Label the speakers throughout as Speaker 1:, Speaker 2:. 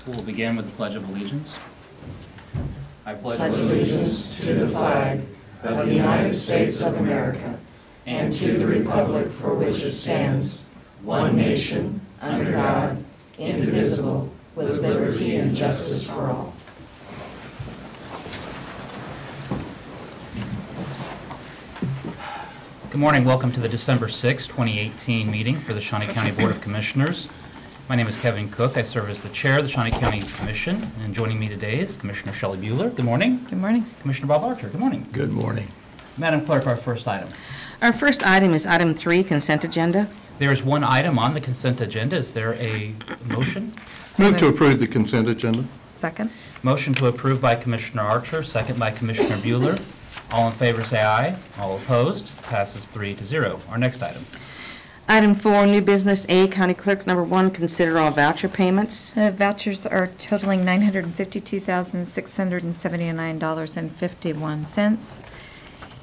Speaker 1: We'll begin with the Pledge of Allegiance. I
Speaker 2: pledge allegiance to the flag of the United States of America and to the republic for which it stands, one nation, under God, indivisible, with liberty and justice for all.
Speaker 1: Good morning. Welcome to the December 6, 2018 meeting for the Shawnee County Board of Commissioners. My name is Kevin Cook. I serve as the chair of the Shawnee County Commission, and joining me today is Commissioner Shelley Bueller. Good morning.
Speaker 3: Good morning.
Speaker 1: Commissioner Bob Archer. Good morning.
Speaker 4: Good morning.
Speaker 1: Madam Clerk, our first item.
Speaker 3: Our first item is item 3, consent agenda.
Speaker 1: There is one item on the consent agenda. Is there a motion?
Speaker 4: Move to approve the consent agenda.
Speaker 3: Second.
Speaker 1: Motion to approve by Commissioner Archer, second by Commissioner Bueller. All in favor say aye. All opposed? Passes 3-0. Our next item.
Speaker 3: Item 4, new business A, County Clerk number 1, consider all voucher payments.
Speaker 5: Vouchers are totaling $952,679.51.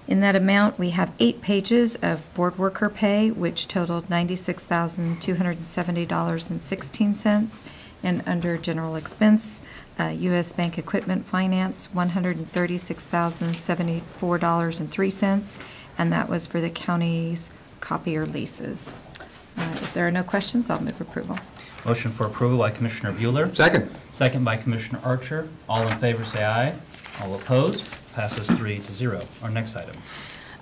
Speaker 5: In that amount, we have 8 pages of board worker pay, which totaled $96,270.16, and under general expense, U.S. Bank Equipment Finance, $136,074.03, and that was for the county's copier leases. If there are no questions, I'll move approval.
Speaker 1: Motion for approval by Commissioner Bueller.
Speaker 4: Second.
Speaker 1: Second by Commissioner Archer. All in favor say aye. All opposed? Passes 3-0. Our next item.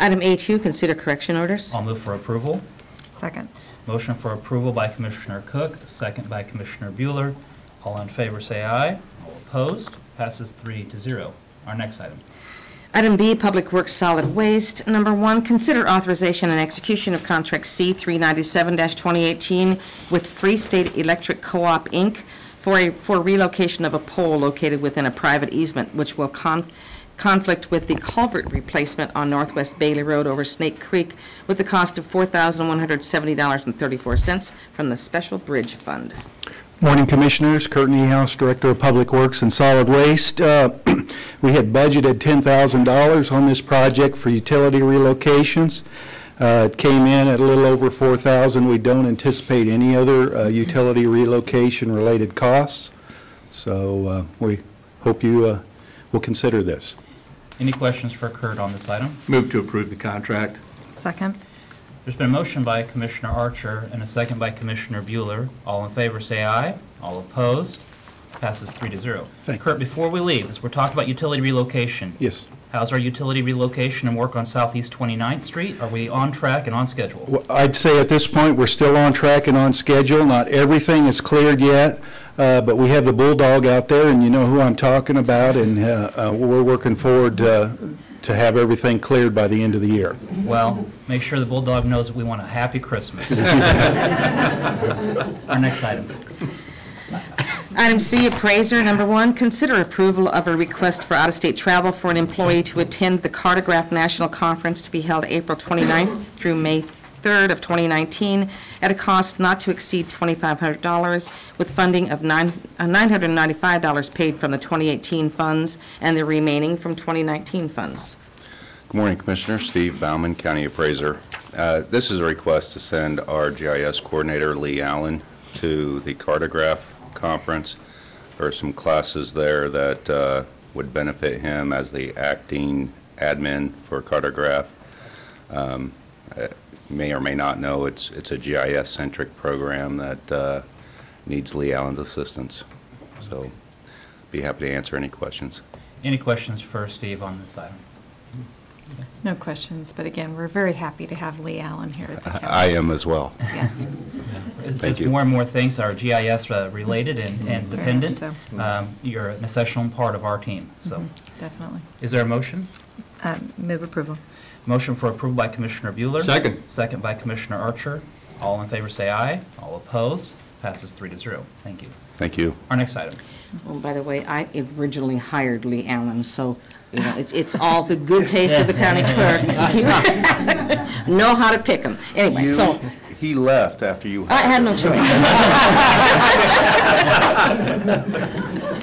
Speaker 3: Item A2, consider correction orders.
Speaker 1: I'll move for approval.
Speaker 5: Second.
Speaker 1: Motion for approval by Commissioner Cook, second by Commissioner Bueller. All in favor say aye. All opposed? Passes 3-0. Our next item.
Speaker 3: Item B, Public Works Solid Waste. Number 1, consider authorization and execution of contract C397-2018 with Free State Electric Co-op, Inc. for relocation of a pole located within a private easement, which will conflict with the culvert replacement on Northwest Bailey Road over Snake Creek with the cost of $4,170.34 from the Special Bridge Fund.
Speaker 6: Morning, Commissioners. Kurt Niehaus, Director of Public Works and Solid Waste. We had budgeted $10,000 on this project for utility relocations. It came in at a little over $4,000. We don't anticipate any other utility relocation-related costs. So we hope you will consider this.
Speaker 1: Any questions for Kurt on this item?
Speaker 4: Move to approve the contract.
Speaker 5: Second.
Speaker 1: There's been a motion by Commissioner Archer and a second by Commissioner Bueller. All in favor say aye. All opposed? Passes 3-0. Kurt, before we leave, as we're talking about utility relocation.
Speaker 6: Yes.
Speaker 1: How's our utility relocation and work on Southeast 29th Street? Are we on track and on schedule?
Speaker 6: Well, I'd say at this point we're still on track and on schedule. Not everything is cleared yet, but we have the bulldog out there, and you know who I'm talking about, and we're working forward to have everything cleared by the end of the year.
Speaker 1: Well, make sure the bulldog knows that we want a happy Christmas. Our next item.
Speaker 3: Item C, appraiser. Number 1, consider approval of a request for out-of-state travel for an employee to attend the Cartograph National Conference to be held April 29th through May 3rd of 2019 at a cost not to exceed $2,500 with funding of $995 paid from the 2018 funds and the remaining from 2019 funds.
Speaker 7: Good morning, Commissioner. Steve Bauman, County Appraiser. This is a request to send our GIS coordinator, Lee Allen, to the Cartograph Conference. There are some classes there that would benefit him as the acting admin for Cartograph. May or may not know it's a GIS-centric program that needs Lee Allen's assistance. So be happy to answer any questions.
Speaker 1: Any questions for Steve on this item?
Speaker 5: No questions, but again, we're very happy to have Lee Allen here at the county.
Speaker 7: I am as well.
Speaker 5: Yes.
Speaker 1: As more and more things are GIS related and dependent,
Speaker 5: so.
Speaker 1: You're an essential part of our team. So,
Speaker 5: definitely.
Speaker 1: Is there a motion?
Speaker 5: Move approval.
Speaker 1: Motion for approval by Commissioner Bueller.
Speaker 4: Second.
Speaker 1: Second by Commissioner Archer. All in favor say aye. All opposed? Passes 3-0. Thank you.
Speaker 7: Thank you.
Speaker 1: Our next item.
Speaker 3: Oh, by the way, I originally hired Lee Allen, so you know it's all the good taste of the county clerk. Know how to pick them. Anyway, so
Speaker 7: He left after you.
Speaker 3: I had no choice.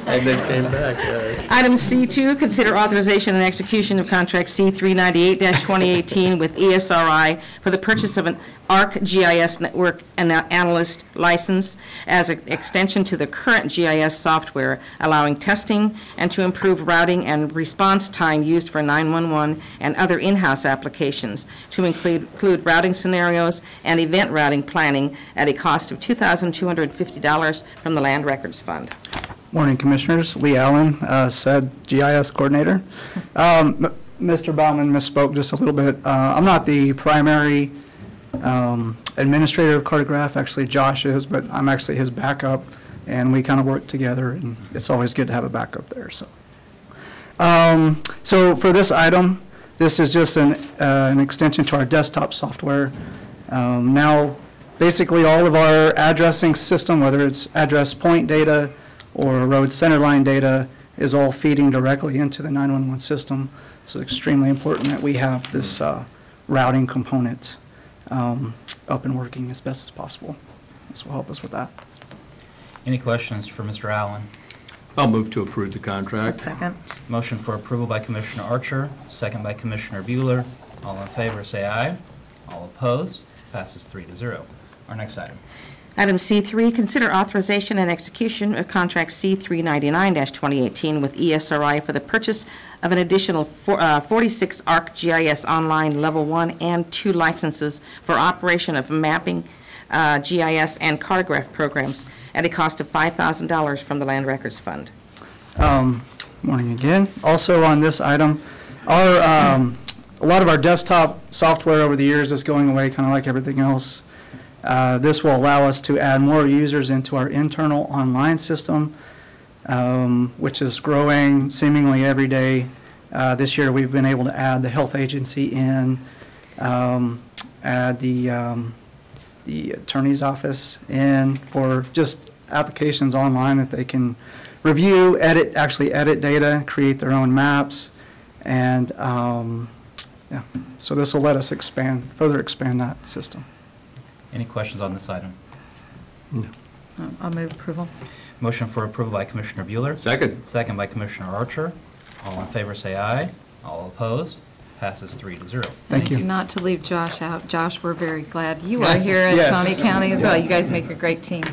Speaker 4: And then came back.
Speaker 3: Item C2, consider authorization and execution of contract C398-2018 with ESRI for the purchase of an ArcGIS Network Analyst license as an extension to the current GIS software, allowing testing and to improve routing and response time used for 911 and other in-house applications, to include routing scenarios and event routing planning at a cost of $2,250 from the Land Records Fund.
Speaker 8: Morning, Commissioners. Lee Allen, said GIS Coordinator. Mr. Baumann misspoke just a little bit. I'm not the primary administrator of Cartograph. Actually, Josh is, but I'm actually his backup, and we kind of work together, and it's always good to have a backup there. So for this item, this is just an extension to our desktop software. Now, basically, all of our addressing system, whether it's address point data or road centerline data, is all feeding directly into the 911 system. So it's extremely important that we have this routing component up and working as best as possible. This will help us with that.
Speaker 1: Any questions for Mr. Allen?
Speaker 4: I'll move to approve the contract.
Speaker 5: Second.
Speaker 1: Motion for approval by Commissioner Archer, second by Commissioner Bueller. All in favor, say aye. All opposed, passes 3-0. Our next item.
Speaker 3: Item C3, consider authorization and execution of contract C399-2018 with ESRI for the purchase of an additional 46 ArcGIS Online Level 1 and 2 licenses for operation of mapping, GIS, and cartograph programs at a cost of $5,000 from the Land Records Fund.
Speaker 8: Morning again. Also on this item, a lot of our desktop software over the years is going away, kind of like everything else. This will allow us to add more users into our internal online system, which is growing seemingly every day. This year we've been able to add the health agency in, add the attorney's office in for just applications online that they can review, actually edit data, create their own maps, and yeah. So this will let us further expand that system.
Speaker 1: Any questions on this item?
Speaker 4: No.
Speaker 5: I'll move approval.
Speaker 1: Motion for approval by Commissioner Bueller.
Speaker 4: Second.
Speaker 1: Second by Commissioner Archer. All in favor, say aye. All opposed, passes 3-0.
Speaker 8: Thank you.
Speaker 5: Not to leave Josh out. Josh, we're very glad you are here at
Speaker 8: Yes.
Speaker 5: Shawnee County as well. You guys make a great team.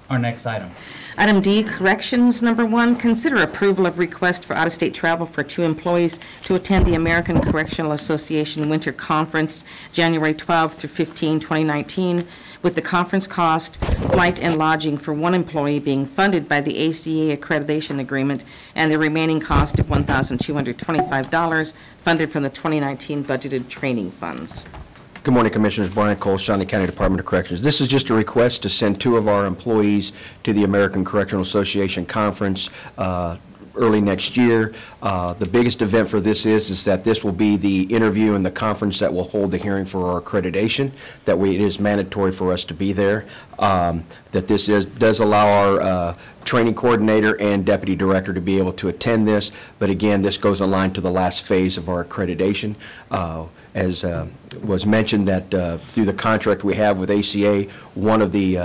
Speaker 1: Our next item.
Speaker 3: Item D, corrections, number 1, consider approval of request for out-of-state travel for 2 employees to attend the American Correctional Association Winter Conference, January 12 through 15, 2019, with the conference cost, flight, and lodging for 1 employee being funded by the ACA accreditation agreement, and the remaining cost of $1,225 funded from the 2019 budgeted training funds.
Speaker 9: Good morning, Commissioners. Brian Cole, Shawnee County Department of Corrections. This is just a request to send 2 of our employees to the American Correctional Association Conference early next year. The biggest event for this is that this will be the interview and the conference that will hold the hearing for our accreditation, that it is mandatory for us to be there, that this does allow our training coordinator and deputy director to be able to attend this, but again, this goes aligned to the last phase of our accreditation. As was mentioned, that through the contract we have with ACA, one of the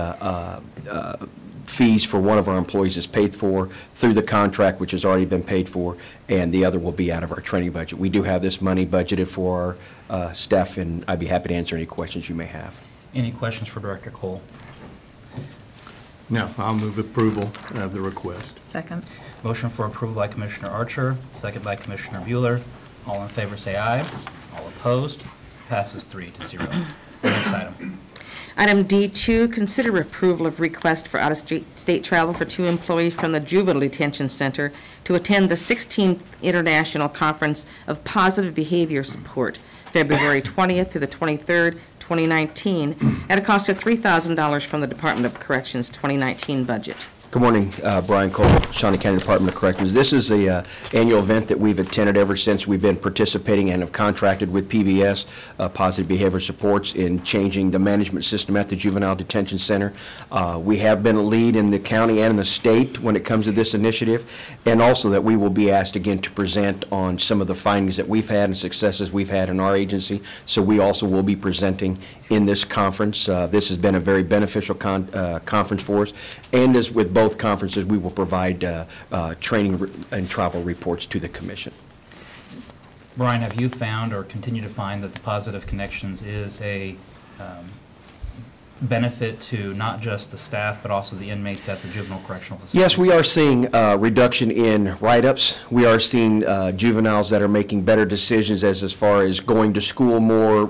Speaker 9: fees for one of our employees is paid for through the contract, which has already been paid for, and the other will be out of our training budget. We do have this money budgeted for our staff, and I'd be happy to answer any questions you may have.
Speaker 1: Any questions for Director Cole?
Speaker 4: No, I'll move approval of the request.
Speaker 5: Second.
Speaker 1: Motion for approval by Commissioner Archer, second by Commissioner Bueller. All in favor, say aye. All opposed, passes 3-0. Next item.
Speaker 3: Item D2, consider approval of request for out-of-state travel for 2 employees from the Juvenile Detention Center to attend the 16th International Conference of Positive Behavior Support, February 20th through the 23rd, 2019, at a cost of $3,000 from the Department of Corrections 2019 budget.
Speaker 9: Good morning, Brian Cole, Shawnee County Department of Corrections. This is the annual event that we've attended ever since we've been participating and have contracted with PBS, Positive Behavior Supports, in changing the management system at the Juvenile Detention Center. We have been a lead in the county and in the state when it comes to this initiative, and also that we will be asked again to present on some of the findings that we've had and successes we've had in our agency. So we also will be presenting in this conference. This has been a very beneficial conference for us, and as with both both conferences, we will provide training and travel reports to the commission.
Speaker 1: Brian, have you found or continue to find that the Positive Connections is a benefit to not just the staff, but also the inmates at the juvenile correctional facility?
Speaker 9: Yes, we are seeing reduction in write-ups. We are seeing juveniles that are making better decisions as far as going to school more,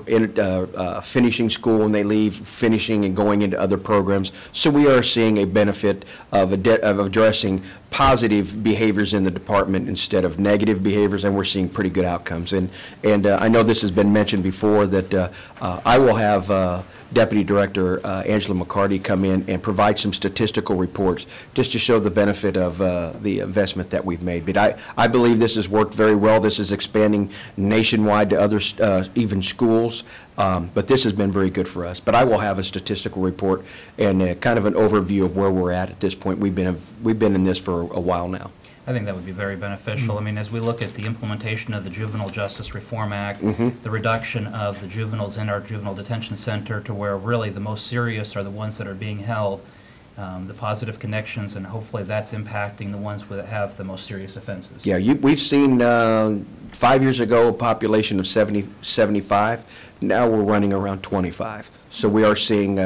Speaker 9: finishing school when they leave, finishing and going into other programs. So we are seeing a benefit of addressing positive behaviors in the department instead of negative behaviors, and we're seeing pretty good outcomes. And I know this has been mentioned before that I will have Deputy Director Angela McCarty come in and provide some statistical reports just to show the benefit of the investment that we've made. But I believe this has worked very well. This is expanding nationwide to other even schools, but this has been very good for us. But I will have a statistical report and kind of an overview of where we're at this point. We've been in this for a while now.
Speaker 1: I think that would be very beneficial. I mean, as we look at the implementation of the Juvenile Justice Reform Act, the reduction of the juveniles in our juvenile detention center to where really the most serious are the ones that are being held, the Positive Connections, and hopefully that's impacting the ones that have the most serious offenses.
Speaker 9: Yeah, we've seen 5 years ago a population of 75. Now we're running around 25. So we are seeing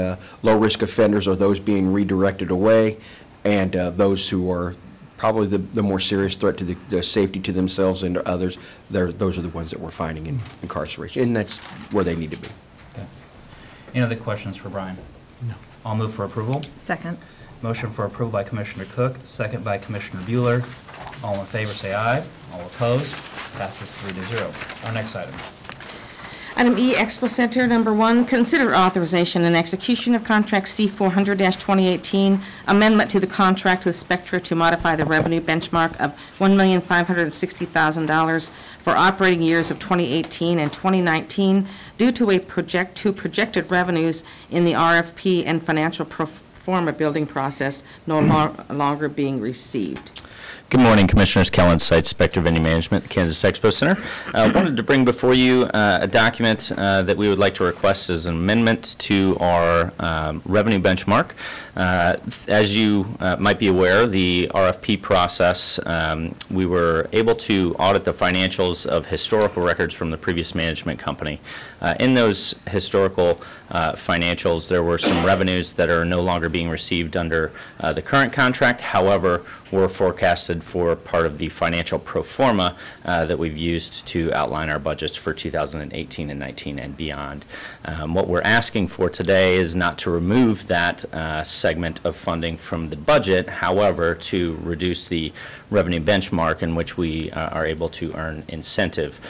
Speaker 9: low-risk offenders or those being redirected away, and those who are probably the more serious threat to the safety to themselves and to others, those are the ones that we're finding in incarceration, and that's where they need to be.
Speaker 1: Okay. Any other questions for Brian? No. I'll move for approval.
Speaker 5: Second.
Speaker 1: Motion for approval by Commissioner Cook, second by Commissioner Bueller. All in favor say aye. All opposed? Passes 3-0. Our next item.
Speaker 3: Item E, Expo Center, number 1, consider authorization and execution of contract C-400-2018, amendment to the contract with Spectra to modify the revenue benchmark of $1,560,000 for operating years of 2018 and 2019 due to projected revenues in the RFP and financial pro forma building process no longer being received.
Speaker 10: Good morning, Commissioners. Kellen Seitz, Spectre Venue Management, Kansas Expo Center. I wanted to bring before you a document that we would like to request as an amendment to our revenue benchmark. As you might be aware, the RFP process, we were able to audit the financials of historical records from the previous management company. In those historical financials, there were some revenues that are no longer being received under the current contract. However, were forecasted for part of the financial pro forma that we've used to outline our budgets for 2018 and 19 and beyond. What we're asking for today is not to remove that segment of funding from the budget, however, to reduce the revenue benchmark in which we are able to earn incentive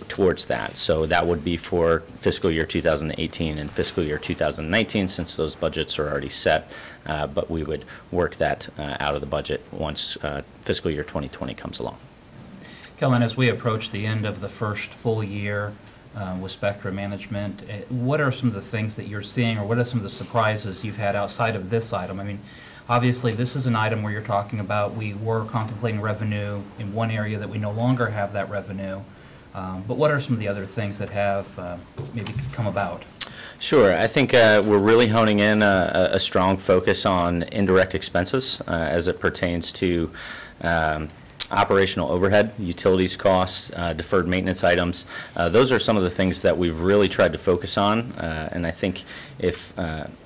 Speaker 10: towards that. So that would be for fiscal year 2018 and fiscal year 2019, since those budgets are already set, but we would work that out of the budget once fiscal year 2020 comes along.
Speaker 1: Kellen, as we approach the end of the first full year with Spectra Management, what are some of the things that you're seeing, or what are some of the surprises you've had outside of this item? I mean, obviously, this is an item where you're talking about we were contemplating revenue in one area that we no longer have that revenue. But what are some of the other things that have maybe come about?
Speaker 10: Sure. I think we're really honing in a strong focus on indirect expenses as it pertains to operational overhead, utilities costs, deferred maintenance items. Those are some of the things that we've really tried to focus on, and I think if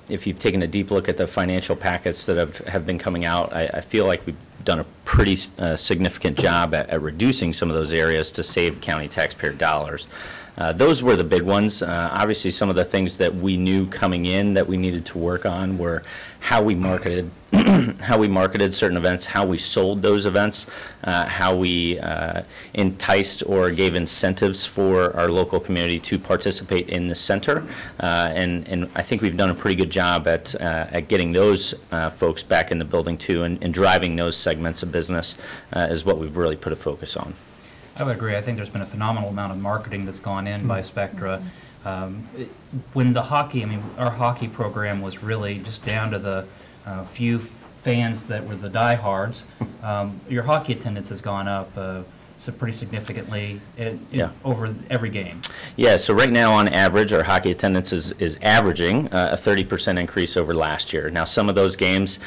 Speaker 10: you've taken a deep look at the financial packets that have been coming out, I feel like we've done a pretty significant job at reducing some of those areas to save county taxpayer dollars. Those were the big ones. Obviously, some of the things that we knew coming in that we needed to work on were how we marketed how we marketed certain events, how we sold those events, how we enticed or gave incentives for our local community to participate in the center, and I think we've done a pretty good job at getting those folks back in the building too, and driving those segments of business is what we've really put a focus on.
Speaker 1: I would agree. I think there's been a phenomenal amount of marketing that's gone in by Spectra. When the hockey, I mean, our hockey program was really just down to the few fans that were the diehards. Your hockey attendance has gone up pretty significantly
Speaker 10: Yeah.
Speaker 1: over every game.
Speaker 10: Yeah, so right now, on average, our hockey attendance is averaging a 30% increase over last year. Now, some of those games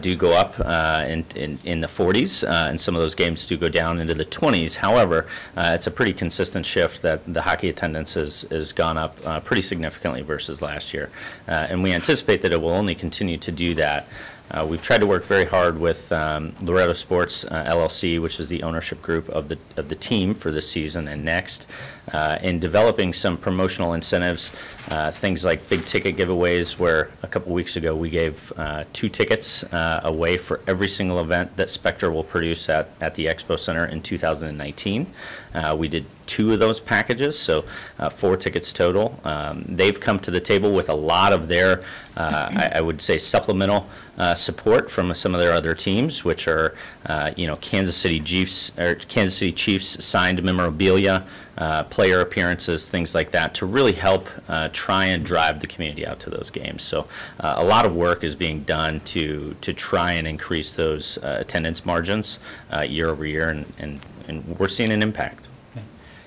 Speaker 10: do go up in the 40s, and some of those games do go down into the 20s. However, it's a pretty consistent shift that the hockey attendance has gone up pretty significantly versus last year. And we anticipate that it will only continue to do that. We've tried to work very hard with Loretto Sports LLC, which is the ownership group of the team for this season and next, in developing some promotional incentives, things like big ticket giveaways, where a couple weeks ago we gave 2 tickets away for every single event that Spectre will produce at the Expo Center in 2019. We did 2 of those packages, so 4 tickets total. They've come to the table with a lot of their, I would say, supplemental support from some of their other teams, which are, Kansas City Chiefs signed memorabilia, player appearances, things like that, to really help try and drive the community out to those games. So a lot of work is being done to try and increase those attendance margins year over year, and we're seeing an impact.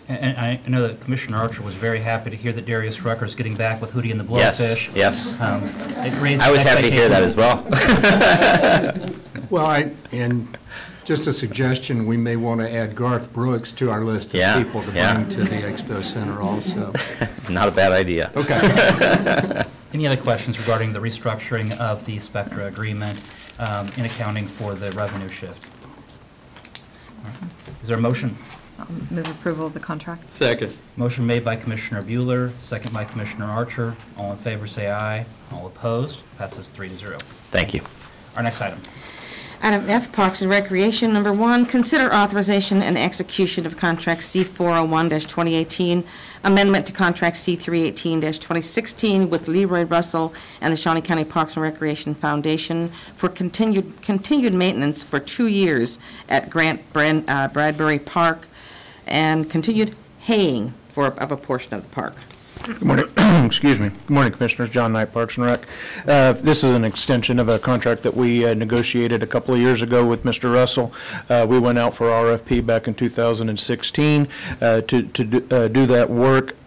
Speaker 1: And I know that Commissioner Archer was very happy to hear that Darius Rucker's getting back with Hootie and the Blowfish.
Speaker 10: Yes.
Speaker 1: It raised
Speaker 10: I was happy to hear that as well.
Speaker 4: Well, and just a suggestion, we may want to add Garth Brooks to our list of people to bring to the Expo Center also.
Speaker 10: Not a bad idea.
Speaker 4: Okay.
Speaker 1: Any other questions regarding the restructuring of the Spectra agreement in accounting for the revenue shift? Is there a motion?
Speaker 5: I'll move approval of the contract.
Speaker 4: Second.
Speaker 1: Motion made by Commissioner Bueller, second by Commissioner Archer. All in favor say aye. All opposed? Passes 3-0.
Speaker 10: Thank you.
Speaker 1: Our next item.
Speaker 3: Item F, Parks and Recreation, number 1, consider authorization and execution of contract C401-2018, amendment to contract C318-2016 with Leroy Russell and the Shawnee County Parks and Recreation Foundation for continued maintenance for 2 years at Bradbury Park and continued haying of a portion of the park.
Speaker 6: Good morning. Excuse me. Good morning, Commissioners. John Knight, Parks and Rec. This is an extension of a contract that we negotiated a couple of years ago with Mr. Russell. We went out for RFP back in 2016 to do that work.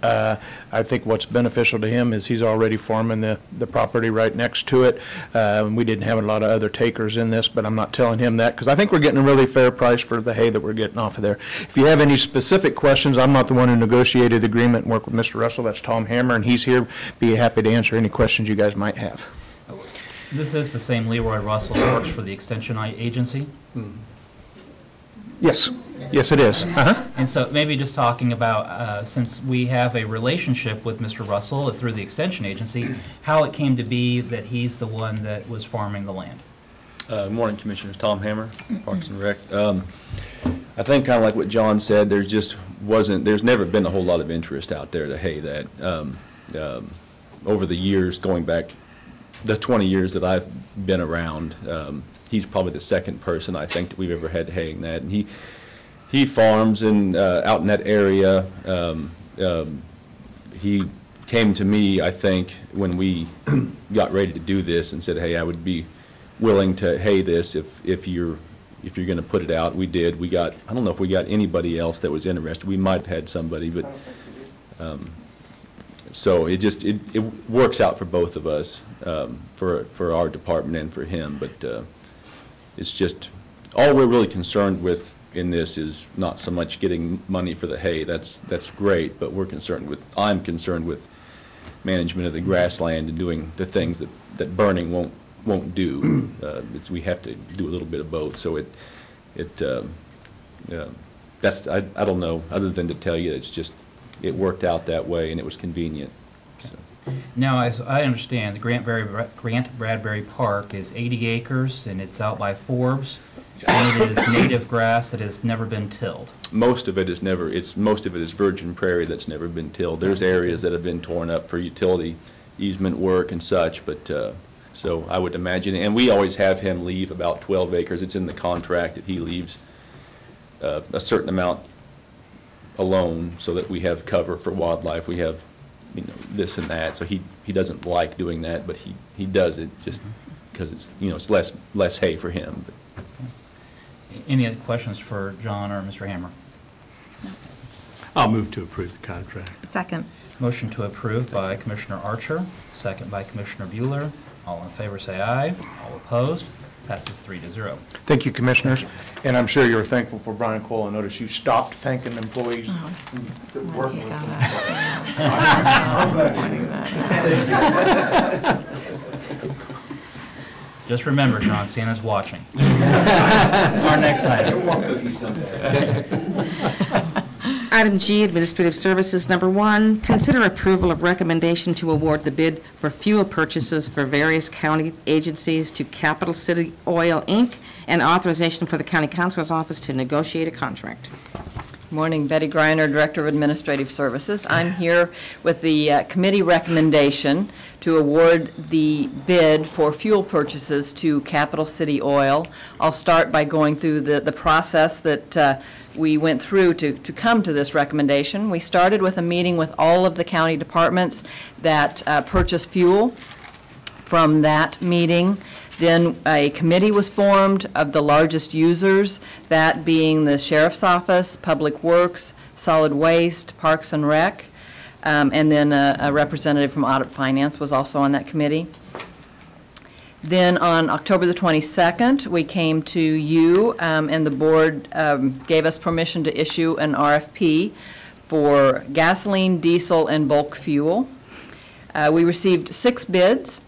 Speaker 6: I think what's beneficial to him is he's already farming the property right next to it. We didn't have a lot of other takers in this, but I'm not telling him that because I think we're getting a really fair price for the hay that we're getting off of there. If you have any specific questions, I'm not the one who negotiated the agreement and worked with Mr. Russell. That's Tom Hammer, and he's here. Be happy to answer any questions you guys might have.
Speaker 1: This is the same Leroy Russell who works for the Extension Agency?
Speaker 6: Yes. Yes, it is.
Speaker 1: And so maybe just talking about, since we have a relationship with Mr. Russell through the Extension Agency, how it came to be that he's the one that was farming the land.
Speaker 11: Good morning, Commissioners. Tom Hammer, Parks and Rec. I think kind of like what John said, there's never been a whole lot of interest out there to hay that. Over the years, going back the 20 years that I've been around, he's probably the second person I think that we've ever had haying that. And he farms and out in that area. He came to me, I think, when we got ready to do this and said, hey, I would be willing to hay this if you're going to put it out. We did. I don't know if we got anybody else that was interested. We might have had somebody, but so it works out for both of us, for our department and for him. But it's just all we're really concerned with in this is not so much getting money for the hay. That's great, but I'm concerned with management of the grassland and doing the things that burning won't do. We have to do a little bit of both. So I don't know other than to tell you it worked out that way and it was convenient. So.
Speaker 1: Now, as I understand, the Grant Bradbury Park is 80 acres and it's out by Forbes. And it is native grass that has never been tilled.
Speaker 11: Most of it is virgin prairie that's never been tilled. There's areas that have been torn up for utility easement work and such, but so I would imagine, and we always have him leave about 12 acres. It's in the contract that he leaves a certain amount alone so that we have cover for wildlife. We have, this and that. So he doesn't like doing that, but he does it just because it's less hay for him. But.
Speaker 1: Any other questions for John or Mr. Hammer?
Speaker 12: I'll move to approve the contract.
Speaker 5: Second.
Speaker 1: Motion to approve by Commissioner Archer, second by Commissioner Bueller. All in favor say aye. All opposed? Passes 3-0.
Speaker 13: Thank you, Commissioners. And I'm sure you're thankful for Brian Cole. I noticed you stopped thanking employees. that work with him.
Speaker 1: Just remember, John, Santa's watching. Our next item.
Speaker 3: Item G, Administrative Services, number 1, consider approval of recommendation to award the bid for fuel purchases for various county agencies to Capital City Oil, Inc., and authorization for the County Counselor's Office to negotiate a contract.
Speaker 14: Morning, Betty Greiner, Director of Administrative Services. I'm here with the committee recommendation to award the bid for fuel purchases to Capital City Oil. I'll start by going through the process that we went through to come to this recommendation. We started with a meeting with all of the county departments that purchase fuel. From that meeting, then a committee was formed of the largest users, that being the Sheriff's Office, Public Works, Solid Waste, Parks and Rec, and then a representative from Audit Finance was also on that committee. Then on October the 22nd, we came to you, and the board gave us permission to issue an RFP for gasoline, diesel, and bulk fuel. We received 6 bids.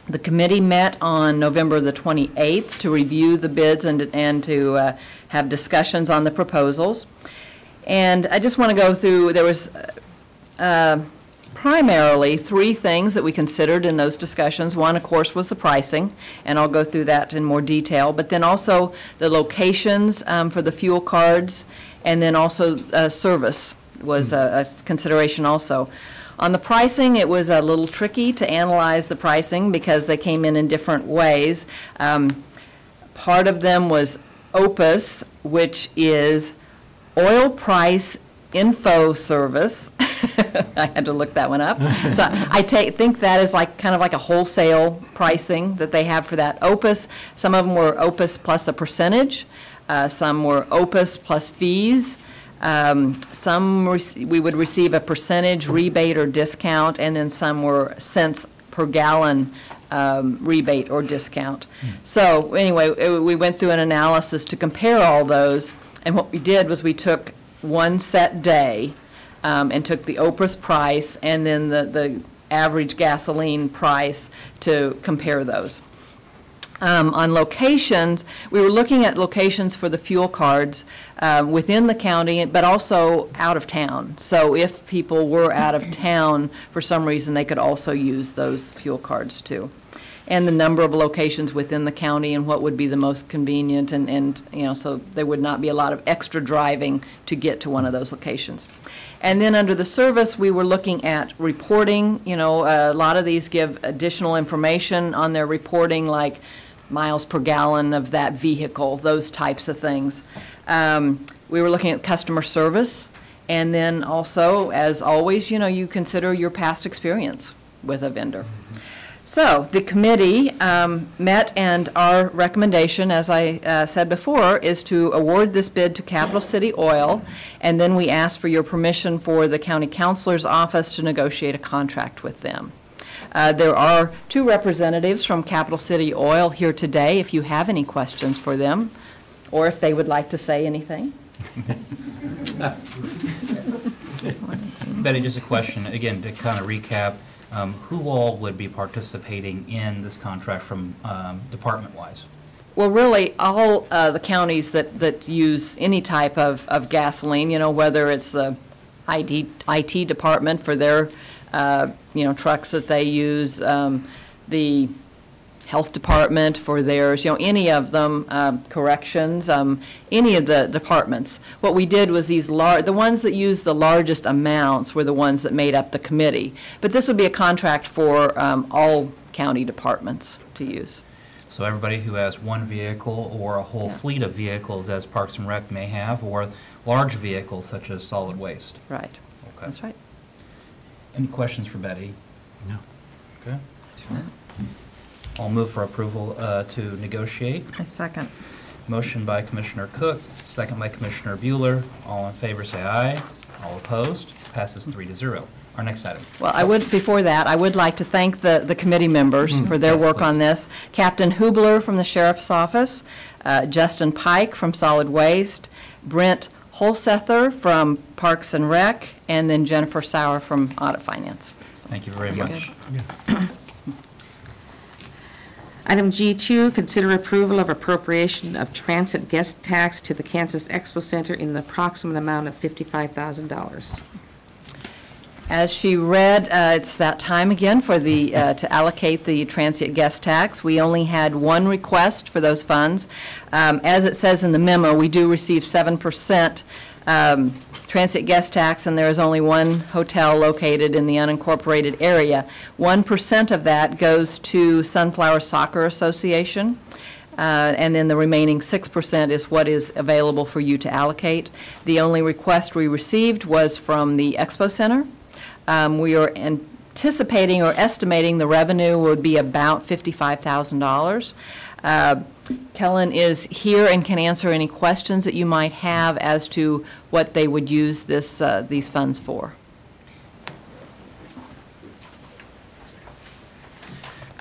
Speaker 14: The committee met on November the 28th to review the bids and to have discussions on the proposals. And I just want to go through, there was primarily 3 things that we considered in those discussions. One, of course, was the pricing, and I'll go through that in more detail, but then also the locations for the fuel cards, and then also service was a consideration also. On the pricing, it was a little tricky to analyze the pricing because they came in different ways. Part of them was OPUS, which is Oil Price Info Service. I had to look that one up. So I think that is kind of like a wholesale pricing that they have for that. OPUS, some of them were OPUS plus a percentage. Some were OPUS plus fees. Some we would receive a percentage rebate or discount, and then some were cents per gallon rebate or discount. So anyway, we went through an analysis to compare all those, and what we did was we took one set day and took the OPUS price and then the average gasoline price to compare those. On locations, we were looking at locations for the fuel cards within the county, but also out of town. So if people were out of town for some reason, they could also use those fuel cards too. And the number of locations within the county and what would be the most convenient, and you know, so there would not be a lot of extra driving to get to one of those locations. And then under the service, we were looking at reporting. You know, a lot of these give additional information on their reporting, like miles per gallon of that vehicle, those types of things. We were looking at customer service, and then also, as always, you know, you consider your past experience with a vendor. So the committee met, and our recommendation, as I said before, is to award this bid to Capital City Oil, and then we ask for your permission for the County Counselor's Office to negotiate a contract with them. There are 2 representatives from Capital City Oil here today, if you have any questions for them, or if they would like to say anything.
Speaker 1: Betty, just a question, again, to kind of recap, who all would be participating in this contract from department-wise?
Speaker 14: Well, really, all the counties that use any type of gasoline, you know, whether it's the IT department for their you know, trucks that they use, the health department for theirs, you know, any of them, corrections, any of the departments. What we did was the ones that used the largest amounts were the ones that made up the committee. But this would be a contract for all county departments to use.
Speaker 1: So everybody who has one vehicle or a whole fleet of vehicles, as Parks and Rec may have, or large vehicles such as solid waste.
Speaker 14: Right.
Speaker 1: Okay.
Speaker 14: That's right.
Speaker 1: Any questions for Betty?
Speaker 12: No.
Speaker 1: Okay. I'll move for approval to negotiate.
Speaker 5: I second.
Speaker 1: Motion by Commissioner Cook, second by Commissioner Bueller. All in favor say aye. All opposed? Passes 3-0. Our next item.
Speaker 14: Well, before that, I would like to thank the committee members for their
Speaker 1: Yes,
Speaker 14: work on
Speaker 1: please.
Speaker 14: this. Captain Hubler from the Sheriff's Office, Justin Pike from Solid Waste, Brent Holsether from Parks and Rec, and then Jennifer Sauer from Audit Finance.
Speaker 1: Thank you very much.
Speaker 3: Item G2, consider approval of appropriation of transit guest tax to the Kansas Expo Center in the approximate amount of $55,000.
Speaker 14: As she read, it's that time again for the, to allocate the transient guest tax. We only had one request for those funds. As it says in the memo, we do receive 7% transient guest tax, and there is only one hotel located in the unincorporated area. 1% of that goes to Sunflower Soccer Association, and then the remaining 6% is what is available for you to allocate. The only request we received was from the Expo Center. We are anticipating or estimating the revenue would be about $55,000. Kellen is here and can answer any questions that you might have as to what they would use these funds for.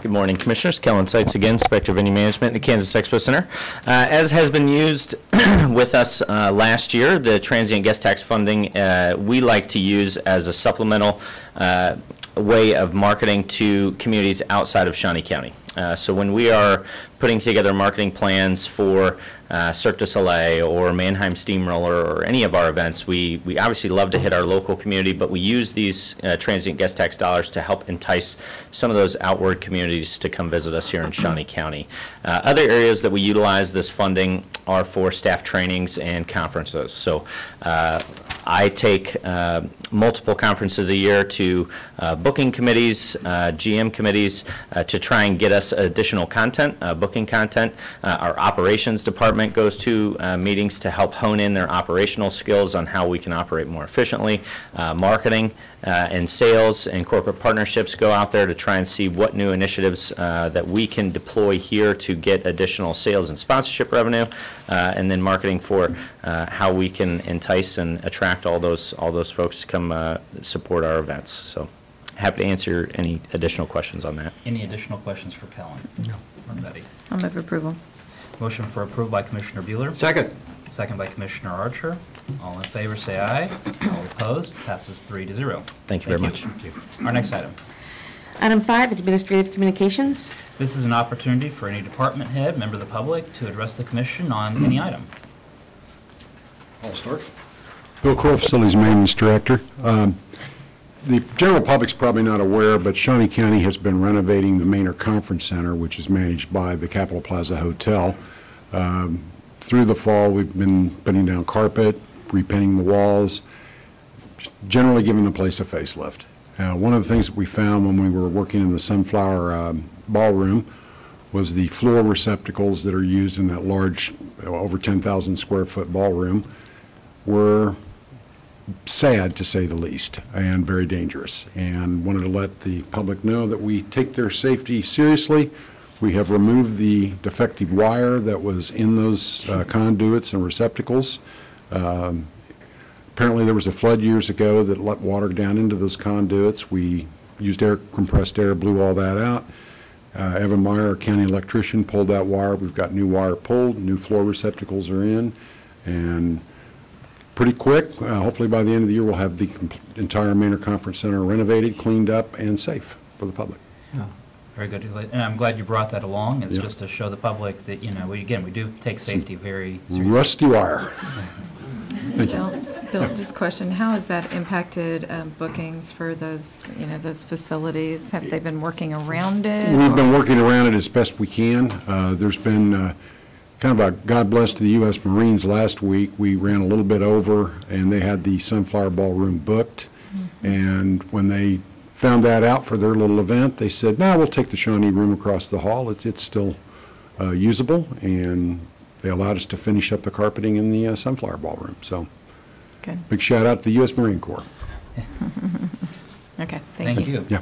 Speaker 10: Good morning, Commissioners. Kellen Seitz again, Inspector of Venue Management at the Kansas Expo Center. As has been used with us last year, the transient guest tax funding we like to use as a supplemental way of marketing to communities outside of Shawnee County. So when we are putting together marketing plans for Cirque du Soleil or Mannheim Steamroller or any of our events, we obviously love to hit our local community, but we use these transient guest tax dollars to help entice some of those outward communities to come visit us here in Shawnee County. Other areas that we utilize this funding are for staff trainings and conferences. So I take multiple conferences a year to booking committees, GM committees, to try and get us additional content, booking content. Our operations department goes to meetings to help hone in their operational skills on how we can operate more efficiently. Marketing and sales and corporate partnerships go out there to try and see what new initiatives that we can deploy here to get additional sales and sponsorship revenue, and then marketing for how we can entice and attract all those folks to come support our events. So happy to answer any additional questions on that.
Speaker 1: Any additional questions for Kellen? No. Or Betty?
Speaker 5: I'll move approval.
Speaker 1: Motion for approval by Commissioner Bueller.
Speaker 4: Second.
Speaker 1: Second by Commissioner Archer. All in favor, say aye. All opposed, passes 3-0.
Speaker 10: Thank you very much.
Speaker 1: Thank you. Our next item.
Speaker 3: Item 5, administrative communications.
Speaker 1: This is an opportunity for any department head, member of the public, to address the commission on any item.
Speaker 12: I'll start. Bill Crow, Facilities Maintenance Director. The general public's probably not aware, but Shawnee County has been renovating the Maynard Conference Center, which is managed by the Capitol Plaza Hotel. Through the fall, we've been putting down carpet, repainting the walls, generally giving the place a facelift. One of the things that we found when we were working in the Sunflower Ballroom was the floor receptacles that are used in that large, over 10,000 square foot ballroom were sad, to say the least, and very dangerous. And wanted to let the public know that we take their safety seriously. We have removed the defective wire that was in those conduits and receptacles. Apparently there was a flood years ago that let water down into those conduits. We used compressed air, blew all that out. Evan Meyer, our county electrician, pulled that wire. We've got new wire pulled, new floor receptacles are in, and pretty quick, hopefully by the end of the year, we'll have the entire Maynard Conference Center renovated, cleaned up, and safe for the public.
Speaker 1: Yeah. Very good. And I'm glad you brought that along. It's just to show the public that, you know, we do take safety very seriously.
Speaker 12: Rusty wire. Thank you.
Speaker 5: Bill, just a question, how has that impacted bookings for those, those facilities? Have they been working around it?
Speaker 12: We've been working around it as best we can. There's been kind of a God bless to the U.S. Marines last week. We ran a little bit over, and they had the Sunflower Ballroom booked. And when they found that out for their little event, they said, no, we'll take the Shawnee room across the hall. It's still usable, and they allowed us to finish up the carpeting in the Sunflower Ballroom. So
Speaker 5: good.
Speaker 12: Big shout out to the U.S. Marine Corps.
Speaker 5: Okay, thank you.
Speaker 12: Yeah.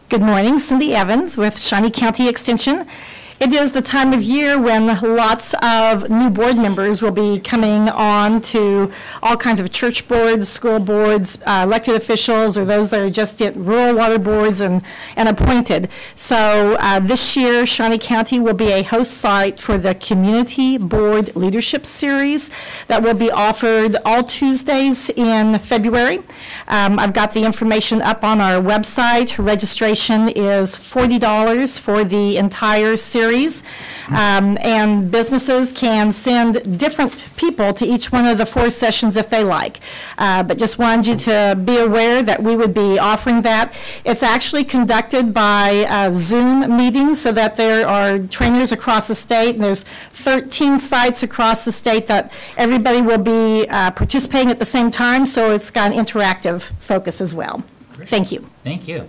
Speaker 15: Good morning, Cindy Evans with Shawnee County Extension. It is the time of year when lots of new board members will be coming on to all kinds of church boards, school boards, elected officials, or those that are just at rural water boards and appointed. So this year, Shawnee County will be a host site for the Community Board Leadership Series that will be offered all Tuesdays in February. I've got the information up on our website. Registration is $40 for the entire series. And businesses can send different people to each one of the 4 sessions if they like. But just wanted you to be aware that we would be offering that. It's actually conducted by Zoom meetings so that there are trainers across the state, and there's 13 sites across the state that everybody will be participating at the same time, so it's got an interactive focus as well.
Speaker 1: Great.
Speaker 15: Thank you.
Speaker 1: Thank you.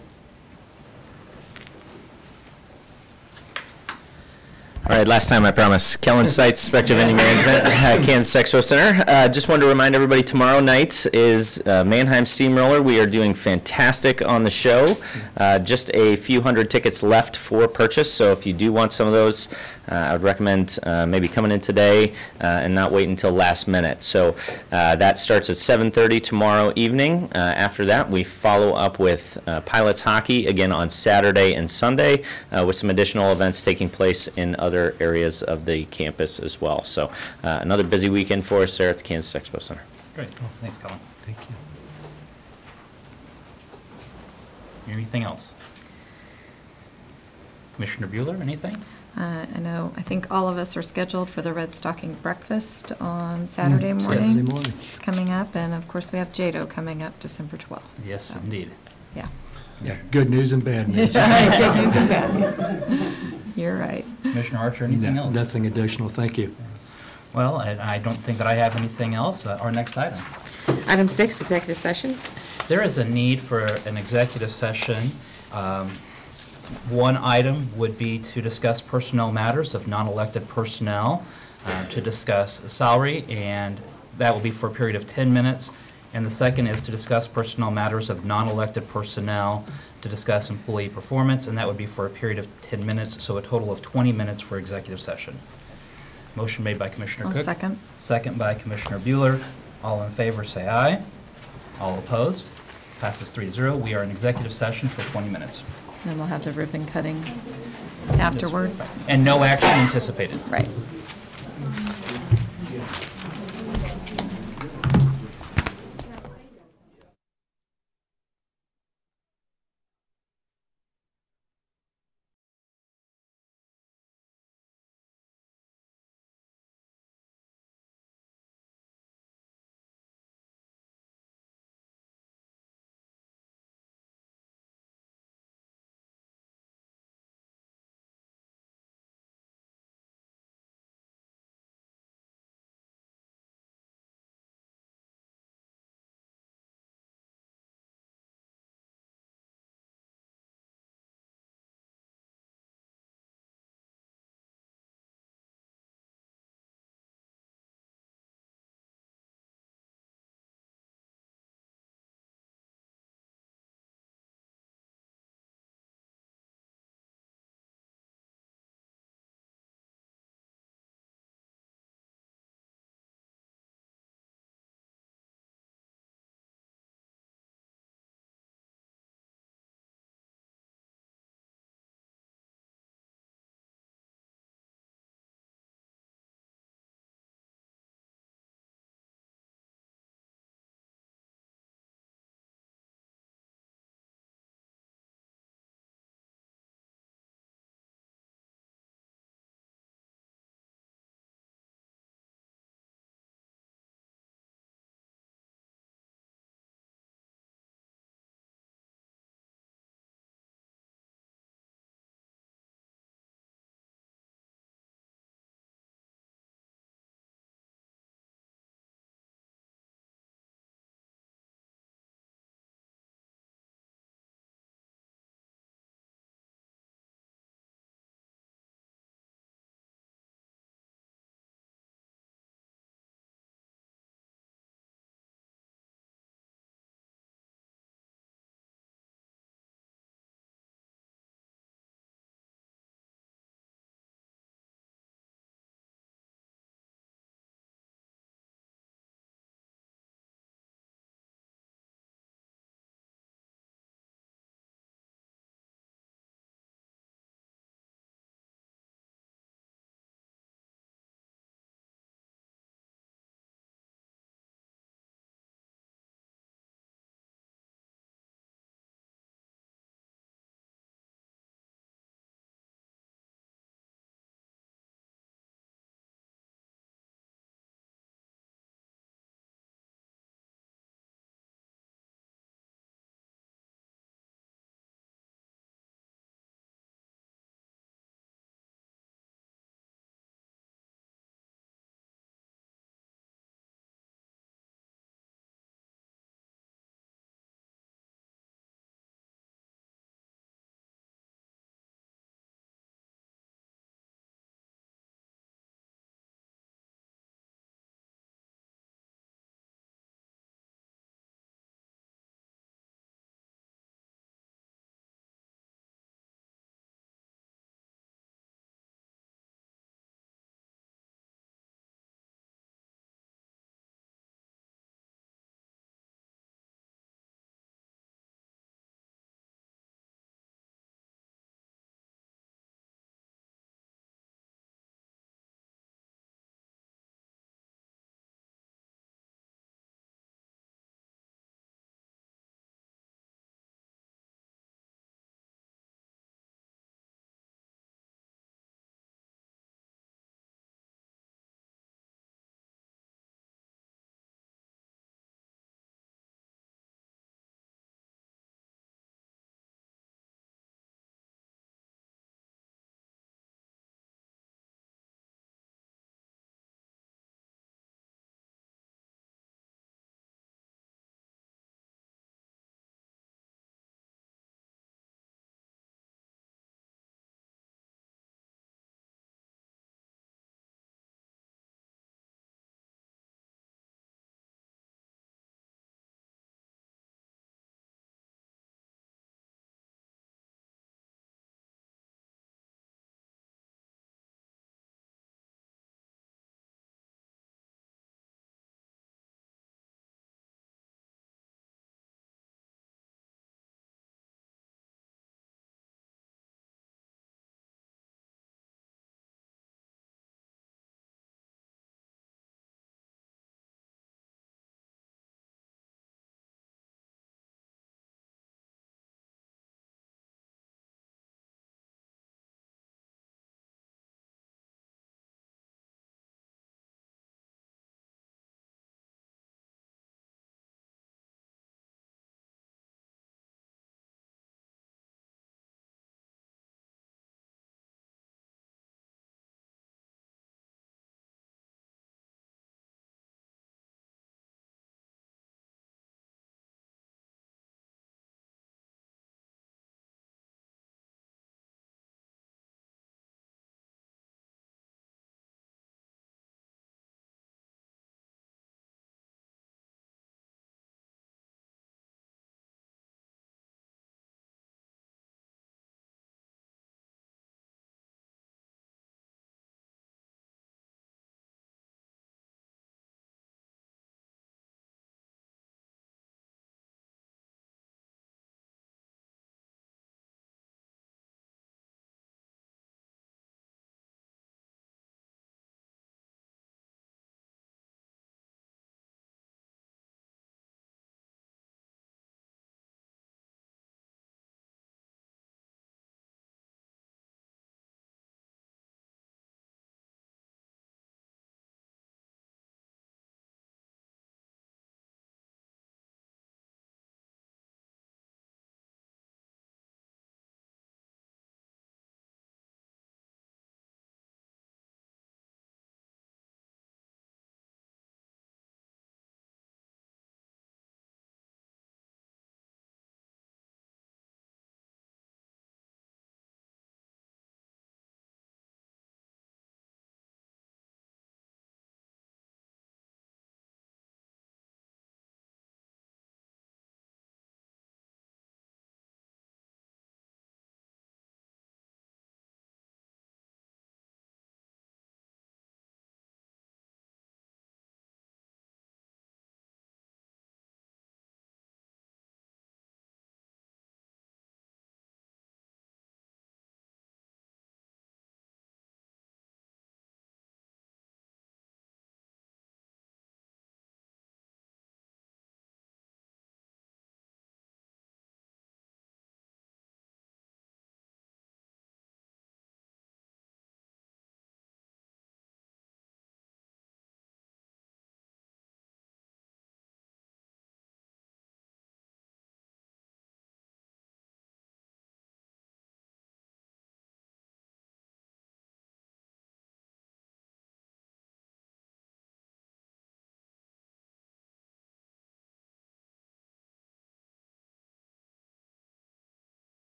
Speaker 10: All right, last time I promise. Kellen Seitz, Spectrum Vending Management, Kansas Expo Center. Just wanted to remind everybody, tomorrow night is Mannheim Steamroller. We are doing fantastic on the show. Just a few hundred tickets left for purchase, so if you do want some of those, I would recommend maybe coming in today and not wait until last minute. So that starts at 7:30 tomorrow evening. After that, we follow up with Pilots Hockey again on Saturday and Sunday with some additional events taking place in other areas of the campus as well. So another busy weekend for us there at the Kansas Expo Center.
Speaker 1: Great. Thanks, Colin.
Speaker 4: Thank you.
Speaker 1: Anything else? Commissioner Bueller, anything?
Speaker 5: I know, I think all of us are scheduled for the Red Stocking Breakfast on Saturday morning.
Speaker 4: Saturday morning.
Speaker 5: It's coming up, and of course, we have JADO coming up December 12th.
Speaker 1: Yes,
Speaker 5: so,
Speaker 1: indeed.
Speaker 5: Yeah.
Speaker 4: Yeah, good news and bad news.
Speaker 5: Good news and bad news. You're right.
Speaker 1: Commissioner Archer, anything else?
Speaker 4: Nothing additional, thank you.
Speaker 1: Well, I don't think that I have anything else. Our next item.
Speaker 3: Item 6, executive session.
Speaker 1: There is a need for an executive session. One item would be to discuss personnel matters of non-elected personnel, to discuss salary, and that will be for a period of 10 minutes. And the second is to discuss personnel matters of non-elected personnel, to discuss employee performance, and that would be for a period of 10 minutes, so a total of 20 minutes for executive session. Motion made by Commissioner
Speaker 5: I'll
Speaker 1: Cook.
Speaker 5: second.
Speaker 1: Second by Commissioner Bueller. All in favor, say aye. All opposed? Passes 3-0. We are in executive session for 20 minutes.
Speaker 5: Then we'll have the ribbon cutting afterwards.
Speaker 1: And no action anticipated.
Speaker 5: Right.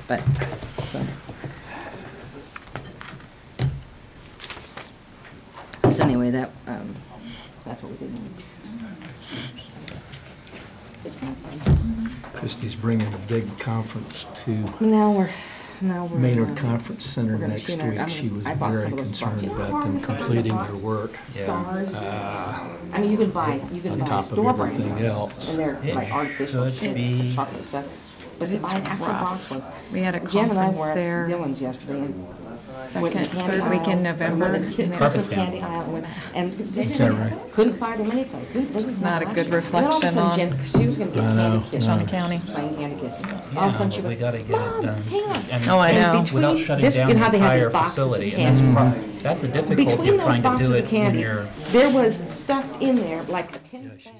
Speaker 3: But, so anyway, that's what we did.
Speaker 4: Christie's bringing a big conference to
Speaker 3: Now we're
Speaker 4: Maynard Conference Center
Speaker 3: we're gonna
Speaker 4: next
Speaker 3: shoot our-
Speaker 4: week. She was
Speaker 3: I bought
Speaker 4: very
Speaker 3: some of those
Speaker 4: concerned
Speaker 3: boxes.
Speaker 4: about them completing their work.
Speaker 3: Stars. I mean, you can buy
Speaker 4: On top of
Speaker 3: store brand
Speaker 4: everything
Speaker 3: ones,
Speaker 4: else.
Speaker 3: and they're
Speaker 1: It
Speaker 3: like artificial
Speaker 1: should be-
Speaker 3: chocolate stuff. But
Speaker 14: But
Speaker 3: to
Speaker 14: it's
Speaker 3: buy actual
Speaker 14: rough.
Speaker 3: box ones.
Speaker 14: We had a
Speaker 3: Jen and I
Speaker 14: conference
Speaker 3: were at
Speaker 14: there
Speaker 3: Dylan's yesterday and
Speaker 14: second,
Speaker 3: went in the candy
Speaker 14: third week in
Speaker 3: aisle,
Speaker 14: November.
Speaker 3: went in the
Speaker 14: and it
Speaker 3: Christmas
Speaker 14: was
Speaker 3: candy aisle, and
Speaker 4: Is that right?
Speaker 3: couldn't find him anyplace.
Speaker 14: It's not a good
Speaker 3: Then all of a
Speaker 14: reflection
Speaker 3: sudden,
Speaker 14: on
Speaker 3: Jen, 'cause she was gonna get
Speaker 4: I know,
Speaker 3: candy kisses.
Speaker 14: Shawnee County.
Speaker 3: Playing candy kisses. All of a
Speaker 1: Yeah,
Speaker 3: sudden she
Speaker 1: but we
Speaker 3: went,
Speaker 1: gotta get it
Speaker 3: Mom,
Speaker 1: done.
Speaker 3: hang on.
Speaker 1: And-
Speaker 14: Oh, I
Speaker 3: And
Speaker 14: know.
Speaker 3: between
Speaker 1: Without shutting
Speaker 3: this-
Speaker 1: down
Speaker 3: you
Speaker 1: the
Speaker 3: know how they have
Speaker 1: entire
Speaker 3: these boxes of
Speaker 1: facility. And
Speaker 3: candy?
Speaker 1: that's the difficulty
Speaker 3: Between
Speaker 1: of
Speaker 3: those
Speaker 1: trying to do
Speaker 3: boxes of
Speaker 1: it when
Speaker 3: candy,
Speaker 1: you're.
Speaker 3: there was stuffed in there like a tin bag.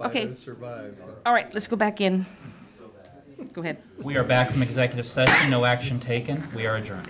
Speaker 3: Okay. All right, let's go back in. Go ahead.
Speaker 1: We are back from executive session, no action taken. We are adjourned.